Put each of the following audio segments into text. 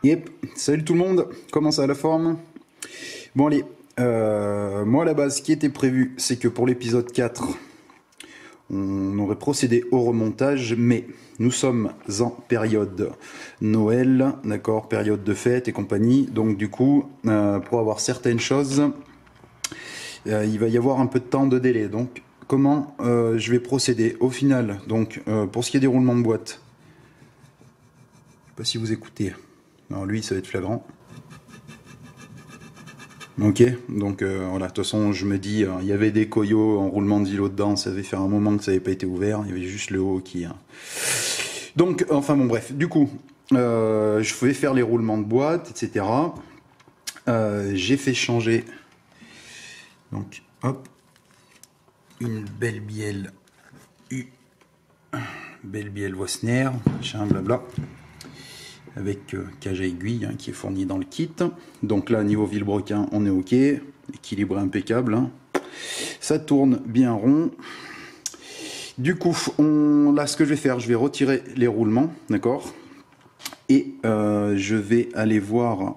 Yep, salut tout le monde, comment ça va la forme? Bon allez, moi à la base ce qui était prévu c'est que pour l'épisode 4 on aurait procédé au remontage, mais nous sommes en période Noël, d'accord, période de fête et compagnie, donc du coup pour avoir certaines choses il va y avoir un peu de temps de délai, donc comment je vais procéder au final, donc pour ce qui est des roulements de boîte, je sais pas si vous écoutez, alors lui ça va être flagrant. Ok, donc voilà, de toute façon, je me dis, il y avait des coyots en roulement de vélo dedans, ça avait fait un moment que ça n'avait pas été ouvert, il y avait juste le haut qui. Donc, enfin bon, bref, du coup, je vais faire les roulements de boîte, etc. J'ai fait changer, donc, hop, une belle bielle Wessner, machin, blabla, avec cage à aiguille qui est fourni dans le kit. Donc là, niveau vilebrequin, on est ok, équilibré impeccable. Hein. Ça tourne bien rond. Du coup, là, ce que je vais faire, je vais retirer les roulements, d'accord. Et je vais aller voir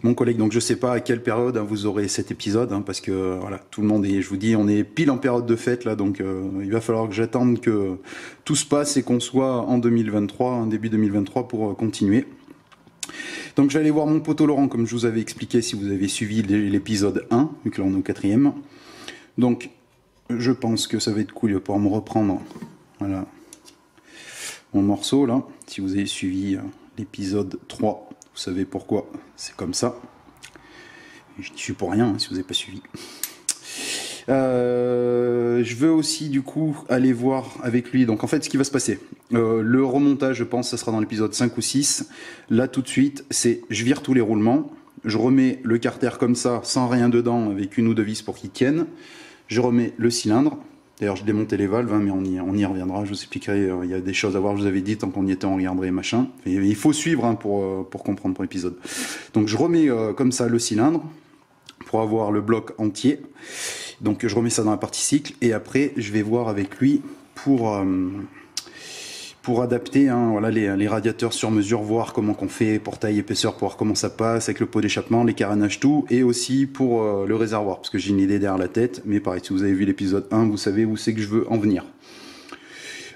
mon collègue. Donc, je sais pas à quelle période vous aurez cet épisode, parce que voilà, tout le monde est, je vous dis, on est pile en période de fête là, donc il va falloir que j'attende que tout se passe et qu'on soit en 2023, début 2023 pour continuer. Donc, je vais aller voir mon poteau Laurent, comme je vous avais expliqué si vous avez suivi l'épisode 1, vu que là on est au 4e. Donc, je pense que ça va être cool de pouvoir me reprendre, voilà, mon morceau là. Si vous avez suivi l'épisode 3, vous savez pourquoi c'est comme ça. Je dis je suis pour rien si vous n'avez pas suivi. Je veux aussi du coup aller voir avec lui. Donc en fait ce qui va se passer, le remontage je pense ça sera dans l'épisode 5 ou 6. Là tout de suite c'est je vire tous les roulements, je remets le carter comme ça sans rien dedans avec une ou deux vis pour qu'il tienne. Je remets le cylindre. D'ailleurs, je démontais les valves, mais on y reviendra. Je vous expliquerai. Il y a des choses à voir. Je vous avais dit, tant qu'on y était, on regarderait machin. Et il faut suivre pour comprendre pour l'épisode. Donc, je remets comme ça le cylindre pour avoir le bloc entier. Donc, je remets ça dans la partie cycle. Et après, je vais voir avec lui pour adapter voilà, les radiateurs sur mesure, voir comment qu'on fait, portail, épaisseur, pour voir comment ça passe, avec le pot d'échappement, les carénages, tout, et aussi pour le réservoir, parce que j'ai une idée derrière la tête, mais pareil, si vous avez vu l'épisode 1, vous savez où c'est que je veux en venir.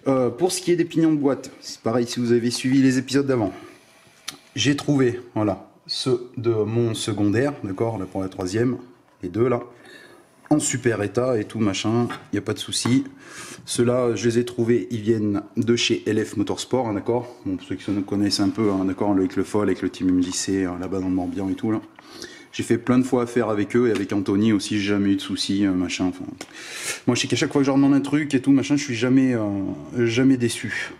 Pour ce qui est des pignons de boîte, c'est pareil, si vous avez suivi les épisodes d'avant, j'ai trouvé, voilà, ceux de mon secondaire, d'accord, là pour la 3e, les deux là, en super état et tout machin, il n'y a pas de souci. Ceux-là, je les ai trouvés, ils viennent de chez LF Motorsport, d'accord. Bon, pour ceux qui connaissent un peu, d'accord, avec le Foll, avec le team MJC, là-bas dans le Morbihan et tout, là. J'ai fait plein de fois affaire avec eux et avec Anthony aussi, j'ai jamais eu de soucis, machin. Enfin, moi, je sais qu'à chaque fois que je leur demande un truc et tout, machin, je suis jamais déçu.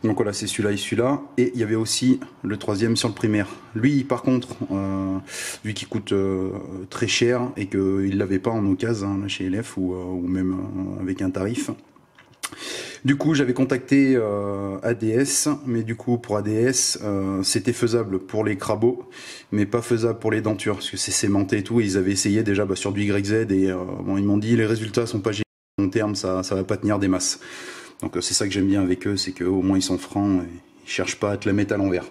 Donc voilà, c'est celui-là et celui-là. Et il y avait aussi le 3e sur le primaire. Lui, par contre, vu qu'il coûte très cher et qu'il l'avait pas en occasion chez LF ou même avec un tarif. Du coup, j'avais contacté ADS, mais du coup, pour ADS, c'était faisable pour les crabos, mais pas faisable pour les dentures, parce que c'est sémenté et tout, et ils avaient essayé déjà sur du YZ, et bon, ils m'ont dit, les résultats sont pas géniaux, à long terme, ça va pas tenir des masses. Donc c'est ça que j'aime bien avec eux, c'est qu'au moins ils sont francs, et ils cherchent pas à te la mettre à l'envers.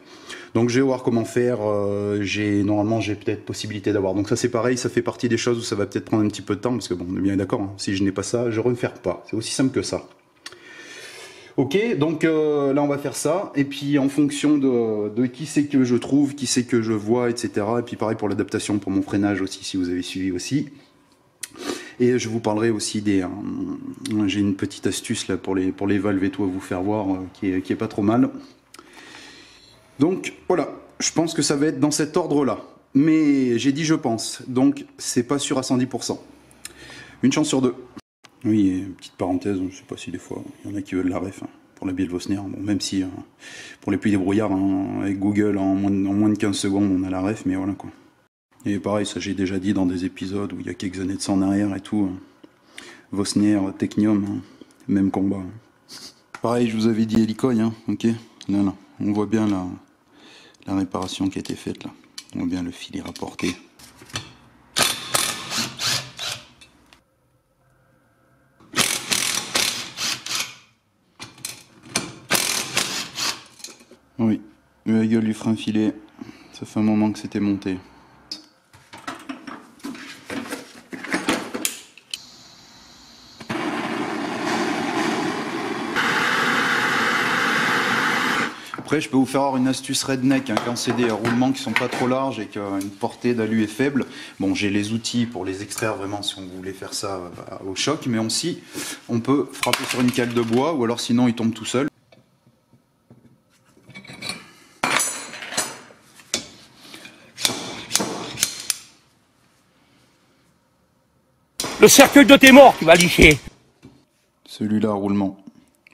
Donc je vais voir comment faire, normalement j'ai peut-être possibilité d'avoir. Donc ça c'est pareil, ça fait partie des choses où ça va peut-être prendre un petit peu de temps, parce que bon, on est bien d'accord, hein, si je n'ai pas ça, je refaire pas. C'est aussi simple que ça. Ok, donc là on va faire ça, et puis en fonction de qui c'est que je trouve, qui c'est que je vois, etc. Et puis pareil pour l'adaptation, pour mon freinage aussi, si vous avez suivi aussi. Et je vous parlerai aussi j'ai une petite astuce là pour les valves et tout à vous faire voir, qui est pas trop mal. Donc voilà, je pense que ça va être dans cet ordre-là. Mais j'ai dit je pense, donc c'est pas sûr à 110%. Une chance sur deux. Oui, et petite parenthèse, je sais pas si des fois, il y en a qui veulent la ref pour la bielle Vosner. Bon, même si pour les pluies débrouillards, avec Google, en moins de 15 secondes, on a la ref, mais voilà quoi. Et pareil, ça j'ai déjà dit dans des épisodes où il y a quelques années de ça en arrière et tout. Vosner, Technium, même combat. Pareil, je vous avais dit hélicoï, ok. Là, on voit bien la réparation qui a été faite là. On voit bien le fil est rapporté. Oui, la gueule du frein filé, Ça fait un moment que c'était monté. Après, je peux vous faire avoir une astuce redneck, hein, quand c'est des roulements qui sont pas trop larges et qu'une portée d'alu est faible. Bon, j'ai les outils pour les extraire vraiment si on voulait faire ça au choc, mais aussi on peut frapper sur une cale de bois ou alors sinon il tombe tout seul. Le cercueil de tes morts, tu vas licher. Celui-là, roulement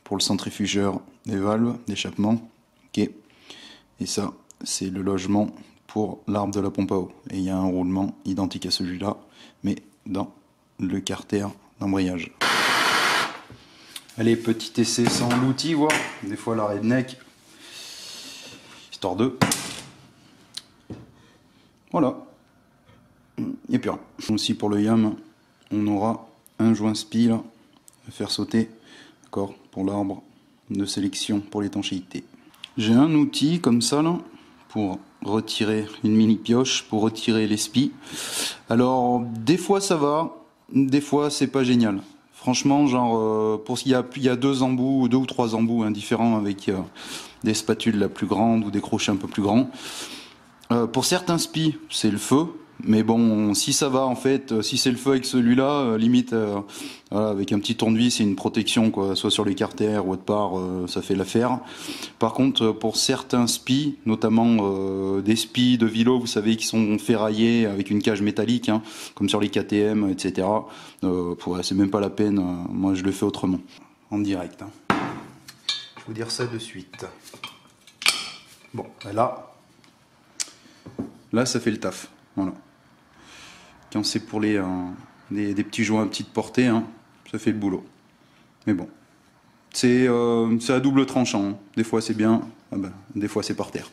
pour le centrifugeur des valves d'échappement. Ok. Et ça, c'est le logement pour l'arbre de la pompe à eau. Et il y a un roulement identique à celui-là, mais dans le carter d'embrayage. Allez, petit essai sans l'outil, voir. Des fois la redneck. Histoire de. Voilà. Et puis rien. Aussi pour le YAM, on aura un joint spi là, à faire sauter, d'accord, pour l'arbre de sélection pour l'étanchéité. J'ai un outil comme ça là, pour retirer une mini pioche, pour retirer les spies. Alors, des fois ça va, des fois c'est pas génial. Franchement, genre, pour s'il y a deux embouts, deux ou trois embouts indifférents avec des spatules la plus grandes ou des crochets un peu plus grands. Pour certains spies, c'est le feu. Mais bon, si ça va en fait, si c'est le feu avec celui-là, limite voilà, avec un petit tournevis et une protection, quoi, soit sur les carters ou autre part, ça fait l'affaire. Par contre, pour certains spies, notamment des spies de vélo, vous savez, qui sont ferraillés avec une cage métallique, hein, comme sur les KTM, etc. C'est même pas la peine. Moi, je le fais autrement, en direct. Hein. Je vais vous dire ça de suite. Bon, là, ça fait le taf. Voilà. Quand c'est pour des petits joints à petite portée, hein, ça fait le boulot. Mais bon, c'est à double tranchant. Hein. Des fois c'est bien, des fois c'est par terre.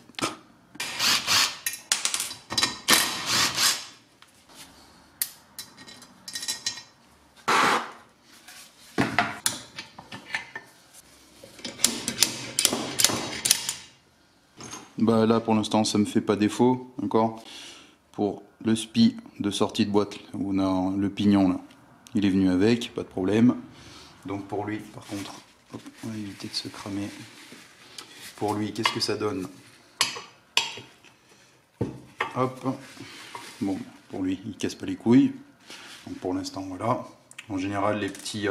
Là pour l'instant ça me fait pas défaut encore. Pour le spi de sortie de boîte, où on a le pignon là, il est venu avec, pas de problème. Donc pour lui, par contre, hop, on va éviter de se cramer. Pour lui, qu'est-ce que ça donne? Hop, bon, pour lui, il casse pas les couilles. Donc pour l'instant, voilà. En général, les petits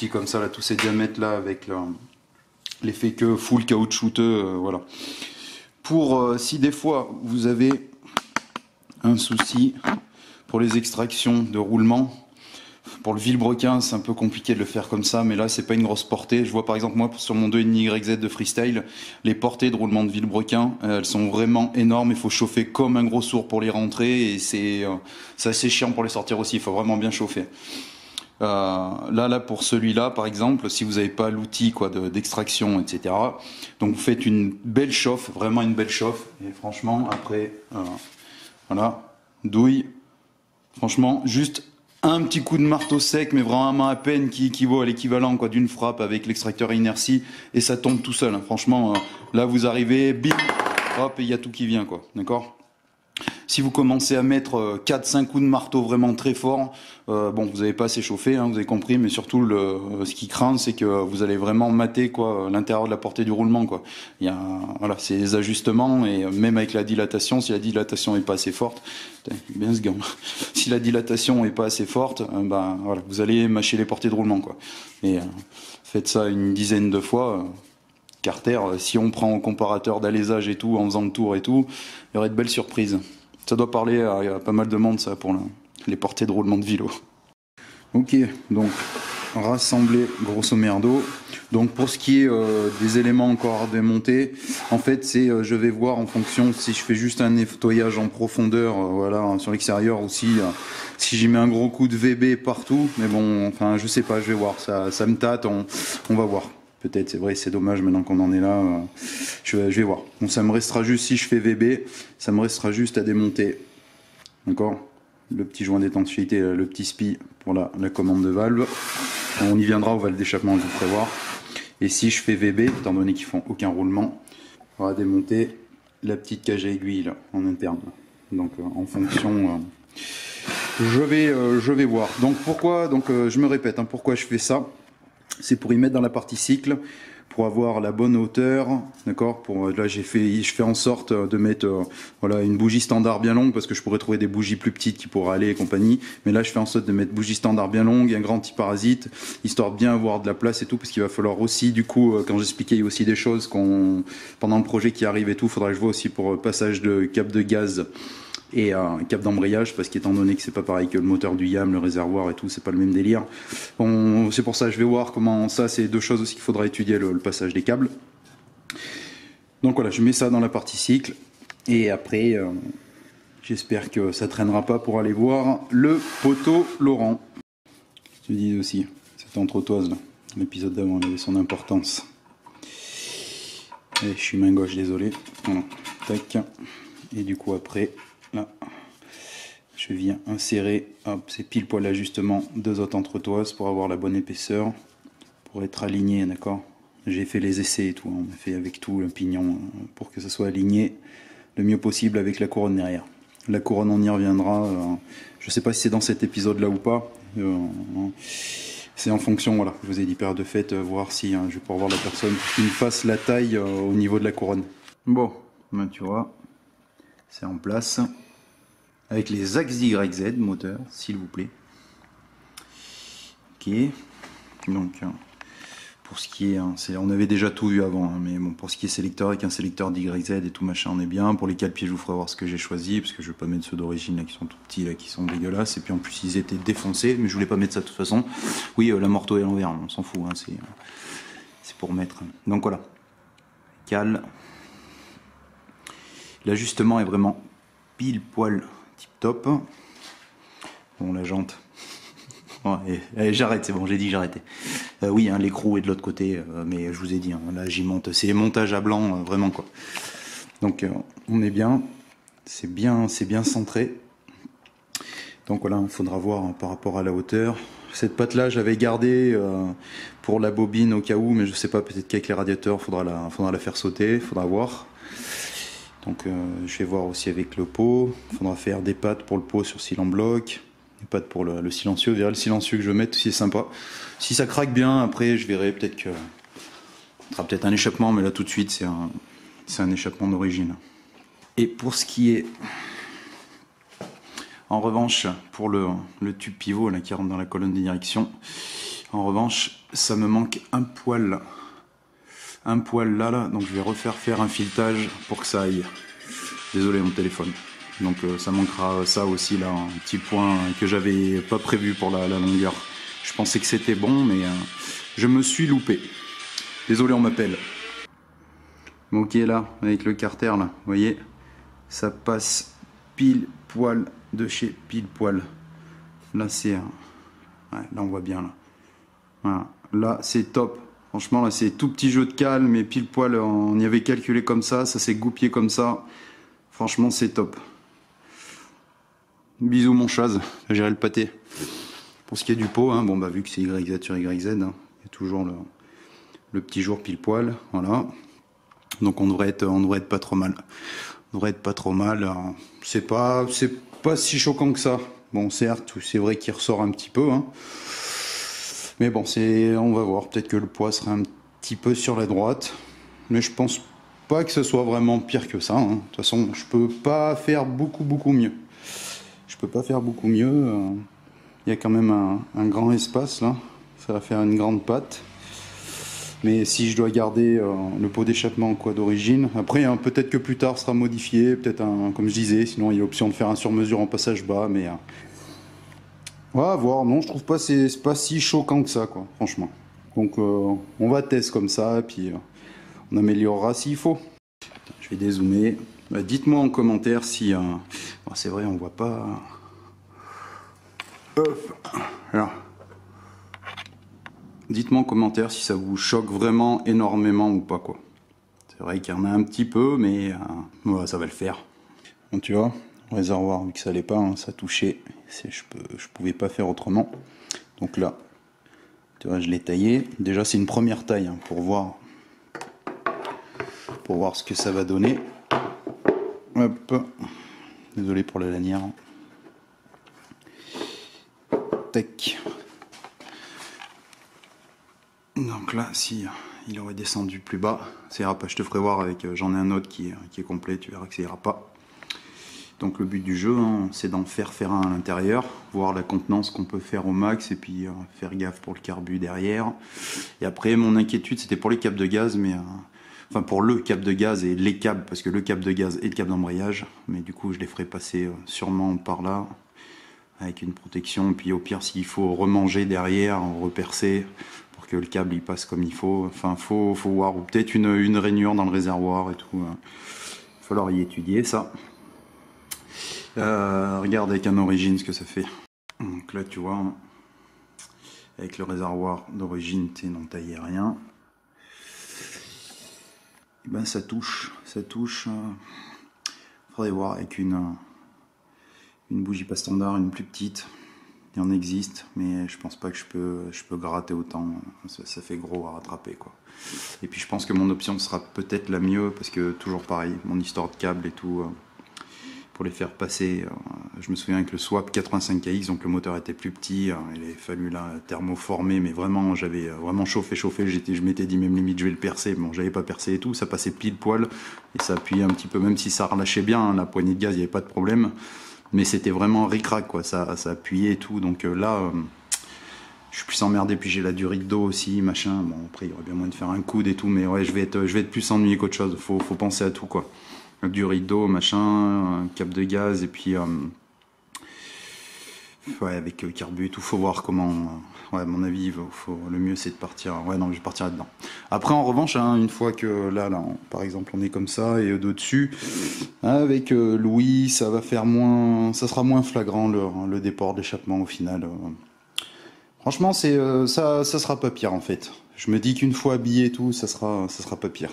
comme ça, là, tous ces diamètres là, avec l'effet que full caoutchouteux, voilà. Pour si des fois vous avez un souci pour les extractions de roulement. Pour le vilebrequin, c'est un peu compliqué de le faire comme ça, mais là, c'est pas une grosse portée. Je vois par exemple, moi, sur mon 2,5YZ de freestyle, les portées de roulement de vilebrequin, elles sont vraiment énormes. Il faut chauffer comme un gros sourd pour les rentrer, et c'est assez chiant pour les sortir aussi. Il faut vraiment bien chauffer. Là, pour celui-là, par exemple, si vous n'avez pas l'outil d'extraction, etc., donc vous faites une belle chauffe, vraiment une belle chauffe, et franchement, après... voilà, douille, franchement, juste un petit coup de marteau sec, mais vraiment à peine qui équivaut à l'équivalent d'une frappe avec l'extracteur à inertie, et ça tombe tout seul. Hein. Franchement, là vous arrivez, bim, hop, et il y a tout qui vient, quoi, d'accord ? Si vous commencez à mettre 4-5 coups de marteau vraiment très forts, bon, vous n'avez pas assez chauffé, hein, vous avez compris, mais surtout ce qui craint, c'est que vous allez vraiment mater l'intérieur de la portée du roulement. Quoi. Voilà, c'est les ajustements, et même avec la dilatation, si la dilatation n'est pas assez forte, bien ce gant, si la dilatation n'est pas assez forte, voilà, vous allez mâcher les portées de roulement. Quoi. Et faites ça une dizaine de fois. Carter, si on prend au comparateur d'alésage et tout, en faisant le tour et tout, il y aurait de belles surprises. Ça doit parler à pas mal de monde, ça, pour les portées de roulement de vélo. Ok, donc rassembler grosso merdo. Donc pour ce qui est des éléments encore à démonter, en fait c'est je vais voir en fonction si je fais juste un nettoyage en profondeur, voilà, sur l'extérieur, ou si j'y mets un gros coup de VB partout. Mais bon, enfin je sais pas, je vais voir. Ça me tâte, on va voir. Peut-être, c'est vrai, c'est dommage maintenant qu'on en est là. Je vais voir. Bon, ça me restera juste, si je fais VB, ça me restera juste à démonter. D'accord ? Le petit joint d'étanchéité, le petit spi pour la commande de valve. On y viendra au valve d'échappement, je vous prévoir. Et si je fais VB, étant donné qu'ils font aucun roulement, on va démonter la petite cage à aiguille là, en interne. Donc en fonction, je vais voir. Donc pourquoi, je me répète, hein, pourquoi je fais ça, c'est pour y mettre dans la partie cycle, pour avoir la bonne hauteur, d'accord. Là je fais en sorte de mettre voilà, une bougie standard bien longue, parce que je pourrais trouver des bougies plus petites qui pourraient aller et compagnie, mais là je fais en sorte de mettre bougie standard bien longue, un grand anti-parasite, histoire de bien avoir de la place et tout, parce qu'il va falloir aussi, du coup, quand j'expliquais, il y a aussi des choses pendant le projet qui arrive et tout, faudra que je vois aussi pour passage de cap de gaz et un cap d'embrayage, parce qu'étant donné que c'est pas pareil que le moteur du YAM, le réservoir et tout, c'est pas le même délire. C'est pour ça que je vais voir comment ça, c'est deux choses aussi qu'il faudra étudier, le passage des câbles. Donc voilà, je mets ça dans la partie cycle, et après j'espère que ça traînera pas pour aller voir le poteau Laurent. Je te dis aussi, cette entretoise là, l'épisode d'avant, elle avait son importance. Et je suis main gauche, désolé. Voilà, tac. Et du coup après, là, je viens insérer, hop, c'est pile poil l'ajustement, deux autres entretoises pour avoir la bonne épaisseur, pour être aligné, d'accord. J'ai fait les essais et tout, hein, on a fait avec tout le pignon pour que ça soit aligné le mieux possible avec la couronne derrière. La couronne, on y reviendra, je sais pas si c'est dans cet épisode là ou pas, c'est en fonction, voilà, je vous ai dit période de fête, voir si je vais pouvoir voir la personne qui me fasse la taille au niveau de la couronne. Bon, ben, tu vois, c'est en place, avec les axes YZ moteur, s'il vous plaît. Ok, donc pour ce qui est, on avait déjà tout vu avant, hein, mais bon, pour ce qui est sélecteur, avec un sélecteur d'YZ et tout machin, on est bien. Pour les cale-pieds, je vous ferai voir ce que j'ai choisi, parce que je vais pas mettre ceux d'origine là qui sont tout petits, là, qui sont dégueulasses, et puis en plus ils étaient défoncés, mais je voulais pas mettre ça de toute façon. Oui, la morteau est à l'envers, on s'en fout, hein, c'est pour mettre. Donc voilà, cale. L'ajustement est vraiment pile poil tip top. Bon, la jante. Ouais, j'arrête, c'est bon, j'ai dit que j'arrêtais. Oui, hein, l'écrou est de l'autre côté, mais je vous ai dit, hein, là j'y monte, c'est montage à blanc, vraiment quoi. Donc on est bien, c'est bien centré. Donc voilà, il faudra voir hein, par rapport à la hauteur. Cette patte là, j'avais gardé pour la bobine au cas où, mais je sais pas, peut-être qu'avec les radiateurs, faudra la faire sauter, faudra voir. Donc je vais voir aussi avec le pot, il faudra faire des pattes pour le pot sur cyle en bloc. Pas pour le silencieux, le silencieux que je vais mettre aussi est sympa. Si ça craque bien, après je verrai peut-être que ce sera peut-être un échappement, mais là tout de suite c'est un échappement d'origine. Et pour ce qui est, en revanche, pour le tube pivot là, qui rentre dans la colonne de direction, en revanche ça me manque un poil là, donc je vais refaire faire un filetage pour que ça aille. Désolé mon téléphone. Donc ça manquera ça aussi là, un petit point que j'avais pas prévu pour la longueur. Je pensais que c'était bon, mais je me suis loupé. Désolé, on m'appelle. Ok, là, avec le carter là, vous voyez, ça passe pile poil de chez pile poil. Là c'est, ouais, là on voit bien là. Voilà. Là c'est top. Franchement là c'est tout petit jeu de cale, mais pile poil on y avait calculé comme ça s'est goupillé comme ça. Franchement c'est top. Bisous mon chaz, j'irai le pâté. Pour ce qui est du pot, hein, bon bah vu que c'est YZ sur YZ, hein, il y a toujours le petit jour pile poil, voilà. Donc on devrait être pas trop mal. On devrait être pas trop mal. C'est pas si choquant que ça. Bon certes, c'est vrai qu'il ressort un petit peu, hein. Mais bon on va voir. Peut-être que le poids sera un petit peu sur la droite, mais je pense pas que ce soit vraiment pire que ça. Hein. De toute façon, je peux pas faire beaucoup mieux. Je peux pas faire beaucoup mieux. Il y a quand même un grand espace là. Ça va faire une grande patte. Mais si je dois garder le pot d'échappement quoi d'origine, après hein, peut-être que plus tard sera modifié, peut-être comme je disais, sinon il y a l'option de faire un sur-mesure en passage bas, mais on va voir. Non, je trouve pas c'est pas si choquant que ça quoi, franchement. Donc on va tester comme ça et puis on améliorera s'il faut. Je vais dézoomer. Dites-moi en commentaire si bon, c'est vrai on voit pas. Hop. Alors. Dites-moi en commentaire si ça vous choque vraiment énormément ou pas quoi. C'est vrai qu'il y en a un petit peu, mais voilà, ça va le faire. Bon, tu vois, réservoir vu que ça allait pas, hein, ça touchait. Je pouvais pas faire autrement. Donc là, tu vois, je l'ai taillé. Déjà c'est une première taille hein, pour voir ce que ça va donner. Hop. Désolé pour la lanière. Tac. Donc là, si il aurait descendu plus bas, ça ira pas. Je te ferai voir avec. J'en ai un autre qui est complet, tu verras que ça ira pas. Donc le but du jeu, hein, c'est d'en faire un à l'intérieur, voir la contenance qu'on peut faire au max et puis faire gaffe pour le carbu derrière. Et après, mon inquiétude, c'était pour les câbles de gaz, mais enfin pour le câble de gaz et les câbles, parce que le câble de gaz et le câble d'embrayage, mais du coup je les ferai passer sûrement par là avec une protection, puis au pire s'il faut remanger derrière, repercer pour que le câble il passe comme il faut. Enfin faut voir, ou peut-être une rainure dans le réservoir et tout. Il va falloir y étudier ça. Regarde avec un origine ce que ça fait. Donc là tu vois, avec le réservoir d'origine, tu n'en taillais rien. Et ben ça touche. Faudrait voir avec une bougie pas standard, une plus petite. Il en existe, mais je pense pas que je peux gratter autant. Ça fait gros à rattraper quoi. Et puis je pense que mon option sera peut-être la mieux, parce que toujours pareil, mon histoire de câble et tout. Pour les faire passer, je me souviens avec le swap 85KX, donc le moteur était plus petit, il avait fallu là thermoformer, mais vraiment j'avais vraiment chauffé, je m'étais dit même limite je vais le percer, bon j'avais pas percé et tout, ça passait pile poil, et ça appuyait un petit peu, même si ça relâchait bien, hein, la poignée de gaz, il n'y avait pas de problème, mais c'était vraiment ric-rac quoi, ça appuyait et tout, donc là je suis plus emmerdé, puis j'ai la durite d'eau aussi, machin, bon après il y aurait bien moyen de faire un coude et tout, mais ouais je vais être plus ennuyé qu'autre chose, faut penser à tout quoi. Du rideau, machin, un câble de gaz, et puis ouais, avec carbu et tout, faut voir comment. Ouais, à mon avis, le mieux c'est de partir. Ouais, non, je vais partir là-dedans. Après, en revanche, hein, une fois que là, par exemple, on est comme ça et au-dessus, avec Louis, ça sera moins flagrant le déport d'échappement au final. Franchement, ça sera pas pire en fait. Je me dis qu'une fois habillé et tout, ça sera pas pire.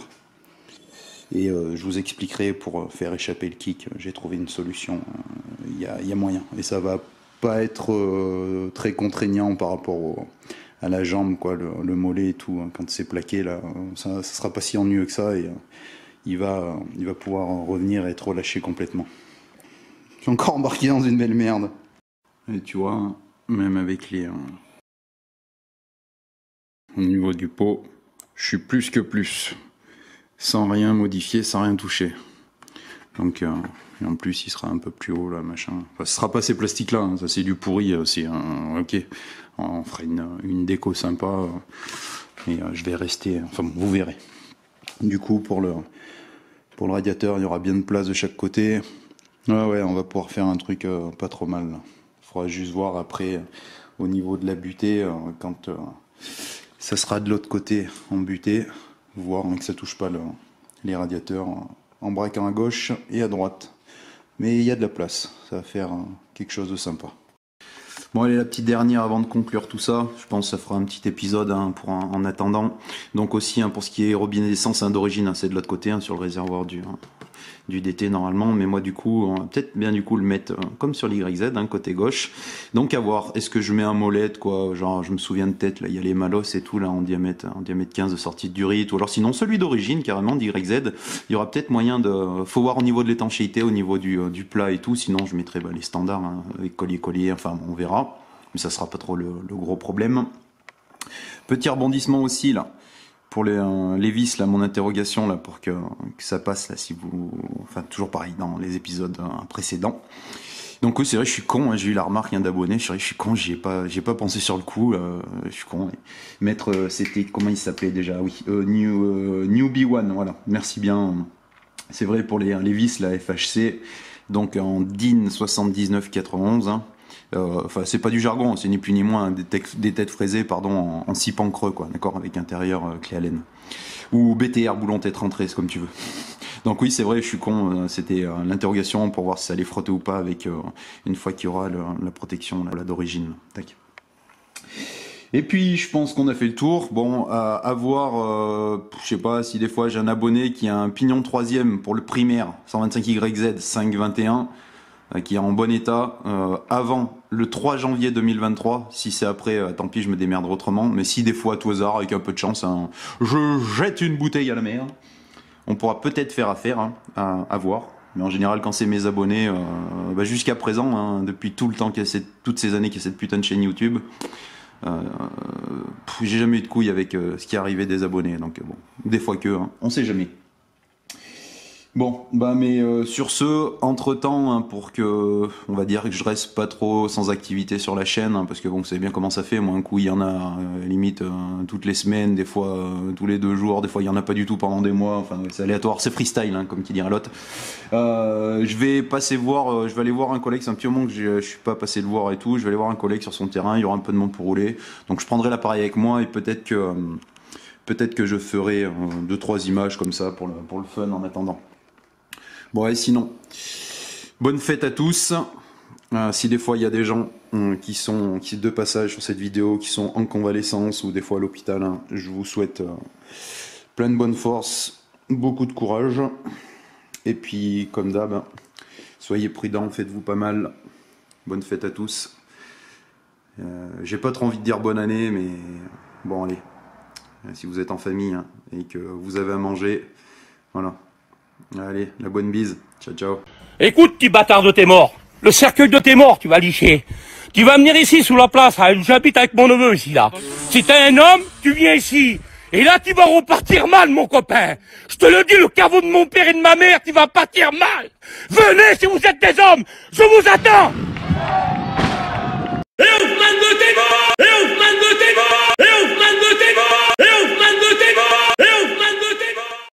Et je vous expliquerai pour faire échapper le kick. J'ai trouvé une solution. Il y a moyen. Et ça va pas être très contraignant par rapport à la jambe, quoi, le mollet et tout. Hein. Quand c'est plaqué, là, ça sera pas si ennuyeux que ça. Et il va pouvoir revenir et être relâché complètement. Je suis encore embarqué dans une belle merde. Et tu vois, même avec au niveau du pot, je suis plus que plus. Sans rien modifier, sans rien toucher. Donc, et en plus, il sera un peu plus haut, là, machin. Enfin, ce sera pas ces plastiques-là, hein, ça c'est du pourri, c'est ok. On fera une déco sympa, et je vais rester, enfin bon, vous verrez. Du coup, pour le radiateur, il y aura bien de place de chaque côté. Ouais, on va pouvoir faire un truc pas trop mal. Il faudra juste voir après, au niveau de la butée, quand ça sera de l'autre côté en butée, voir que ça touche pas les radiateurs en braquant à gauche et à droite. Mais il y a de la place, ça va faire quelque chose de sympa. Bon allez, la petite dernière avant de conclure tout ça, je pense que ça fera un petit épisode hein, pour en attendant. Donc aussi hein, pour ce qui est robinet d'essence hein, d'origine, hein, c'est de l'autre côté, hein, sur le réservoir du DT normalement, mais moi du coup on va peut-être bien du coup le mettre comme sur l'YZ hein, côté gauche. Donc à voir, est-ce que je mets un molette quoi, genre je me souviens de tête là, il y a les Malos et tout là en diamètre 15 de sortie de durite, ou alors sinon celui d'origine carrément d'YZ. Il y aura peut-être moyen faut voir au niveau de l'étanchéité, au niveau du plat et tout, sinon je mettrai les standards hein, avec collier, enfin on verra, mais ça sera pas trop le gros problème. Petit rebondissement aussi là. Pour les vis, là, mon interrogation, là, pour que ça passe, là, si vous... Enfin, toujours pareil, dans les épisodes précédents. Donc oui, c'est vrai, je suis con, hein, j'ai eu la remarque d'abonnés, je suis con, j'ai pas pensé sur le coup, je suis con. Mettre, c'était, comment il s'appelait déjà? Oui, Newbie One, voilà, merci bien. C'est vrai pour les vis, la FHC, donc en DIN 7991, hein. Enfin, c'est pas du jargon, c'est ni plus ni moins des têtes fraisées, pardon, en 6 pans creux, quoi, d'accord, avec intérieur clé Allen. Ou BTR, boulon tête rentrée, c'est comme tu veux. Donc oui, c'est vrai, je suis con, c'était l'interrogation pour voir si ça allait frotter ou pas avec une fois qu'il y aura la protection là, d'origine. Tac. Et puis je pense qu'on a fait le tour. Bon, à voir, je sais pas si des fois j'ai un abonné qui a un pignon 3e pour le primaire 125YZ 521. Qui est en bon état avant le 3 janvier 2023. Si c'est après, tant pis, je me démerderai autrement. Mais si des fois, à tout hasard, avec un peu de chance, je jette une bouteille à la mer, on pourra peut-être faire affaire, hein, à voir. Mais en général, quand c'est mes abonnés, jusqu'à présent, hein, depuis tout le temps toutes ces années qu'il y a cette putain de chaîne YouTube, j'ai jamais eu de couilles avec ce qui arrivait des abonnés. Donc bon, des fois hein, on sait jamais. Bon, mais sur ce, entre-temps, hein, pour que, on va dire que je reste pas trop sans activité sur la chaîne, hein, parce que bon, vous savez bien comment ça fait, moi un coup il y en a limite toutes les semaines, des fois tous les 2 jours, des fois il y en a pas du tout pendant des mois, enfin c'est aléatoire, c'est freestyle, hein, comme qui dirait l'autre. Je vais aller voir un collègue, c'est un petit moment que je suis pas passé le voir et tout, je vais aller voir un collègue sur son terrain, il y aura un peu de monde pour rouler, donc je prendrai l'appareil avec moi et peut-être que je ferai 2-3 images comme ça pour le fun en attendant. Bon, et sinon, bonne fête à tous. Si des fois il y a des gens qui sont de passage sur cette vidéo, qui sont en convalescence ou des fois à l'hôpital, hein, je vous souhaite plein de bonne force, beaucoup de courage. Et puis, comme d'hab, soyez prudents, faites-vous pas mal. Bonne fête à tous. J'ai pas trop envie de dire bonne année, mais bon, allez. Si vous êtes en famille hein, et que vous avez à manger, voilà. Allez, la bonne bise. Ciao, ciao. Écoute, petit bâtard de tes morts. Le cercueil de tes morts, tu vas licher. Tu vas venir ici sous la place. Hein, j'habite avec mon neveu ici, là. Si t'es un homme, tu viens ici. Et là, tu vas repartir mal, mon copain. Je te le dis, le caveau de mon père et de ma mère, tu vas partir mal. Venez si vous êtes des hommes. Je vous attends. Et Hoffman de tes morts. Et Hoffman de tes morts.